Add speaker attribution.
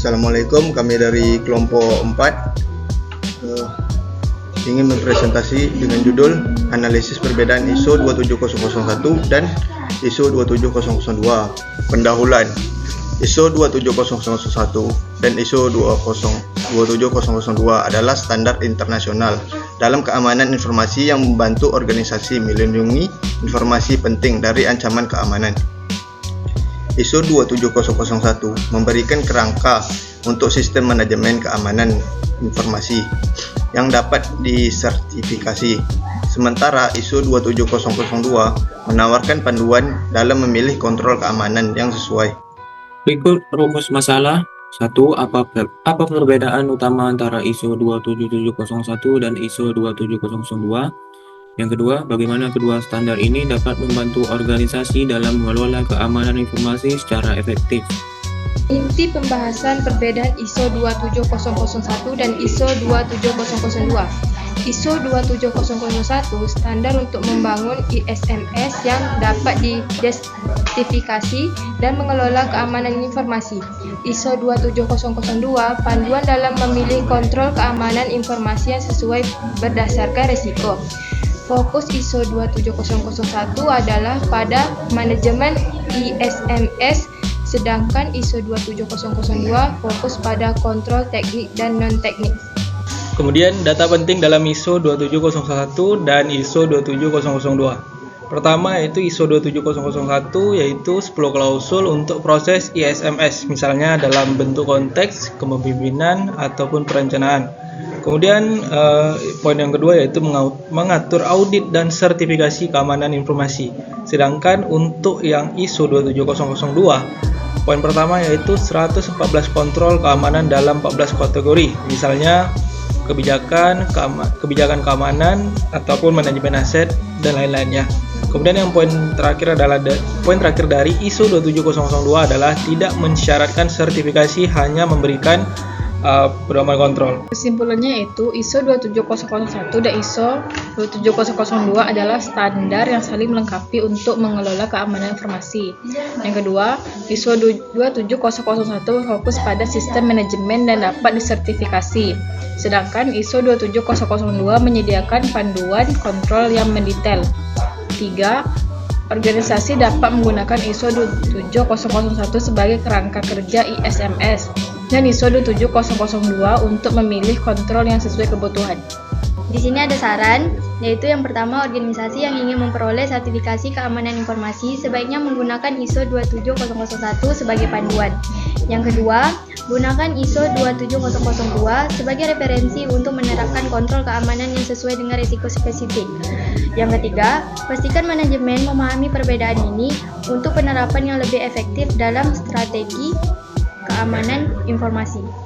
Speaker 1: Assalamualaikum, kami dari kelompok 4 ingin mempresentasi dengan judul Analisis Perbedaan ISO 27001 dan ISO 27002. Pendahuluan. ISO 27001 dan ISO 27002 adalah standar internasional dalam keamanan informasi yang membantu organisasi melindungi informasi penting dari ancaman keamanan. ISO 27001 memberikan kerangka untuk sistem manajemen keamanan informasi yang dapat disertifikasi. Sementara ISO 27002 menawarkan panduan dalam memilih kontrol keamanan yang sesuai.
Speaker 2: Berikut rumus masalah. 1. Apa perbedaan utama antara ISO 27001 dan ISO 27002? Yang kedua, bagaimana kedua standar ini dapat membantu organisasi dalam mengelola keamanan informasi secara efektif?
Speaker 3: Inti pembahasan perbedaan ISO 27001 dan ISO 27002. ISO 27001 standar untuk membangun ISMS yang dapat diidentifikasi dan mengelola keamanan informasi. ISO 27002 panduan dalam memilih kontrol keamanan informasi yang sesuai berdasarkan risiko. Fokus ISO 27001 adalah pada manajemen ISMS, sedangkan ISO 27002 fokus pada kontrol teknik dan non-teknik.
Speaker 4: Kemudian data penting dalam ISO 27001 dan ISO 27002. Pertama yaitu ISO 27001 yaitu 10 klausul untuk proses ISMS, misalnya dalam bentuk konteks, kepemimpinan ataupun perencanaan. Kemudian poin yang kedua yaitu mengatur audit dan sertifikasi keamanan informasi. Sedangkan untuk yang ISO 27002, poin pertama yaitu 114 kontrol keamanan dalam 14 kategori, misalnya kebijakan keamanan ataupun manajemen aset dan lain-lainnya. Kemudian yang poin terakhir dari ISO 27002 adalah tidak mensyaratkan sertifikasi, hanya memberikan pedoman kontrol.
Speaker 3: Kesimpulannya yaitu ISO 27001 dan ISO 27002 adalah standar yang saling melengkapi untuk mengelola keamanan informasi. Yang kedua, ISO 27001 fokus pada sistem manajemen dan dapat disertifikasi. Sedangkan ISO 27002 menyediakan panduan kontrol yang mendetail. 3. Organisasi dapat menggunakan ISO 27001 sebagai kerangka kerja ISMS dan ISO 27002 untuk memilih kontrol yang sesuai kebutuhan.
Speaker 5: Di sini ada saran, yaitu yang pertama, organisasi yang ingin memperoleh sertifikasi keamanan informasi sebaiknya menggunakan ISO 27001 sebagai panduan. Yang kedua, gunakan ISO 27002 sebagai referensi untuk menerapkan kontrol keamanan yang sesuai dengan risiko spesifik. Yang ketiga, pastikan manajemen memahami perbedaan ini untuk penerapan yang lebih efektif dalam strategi keamanan informasi.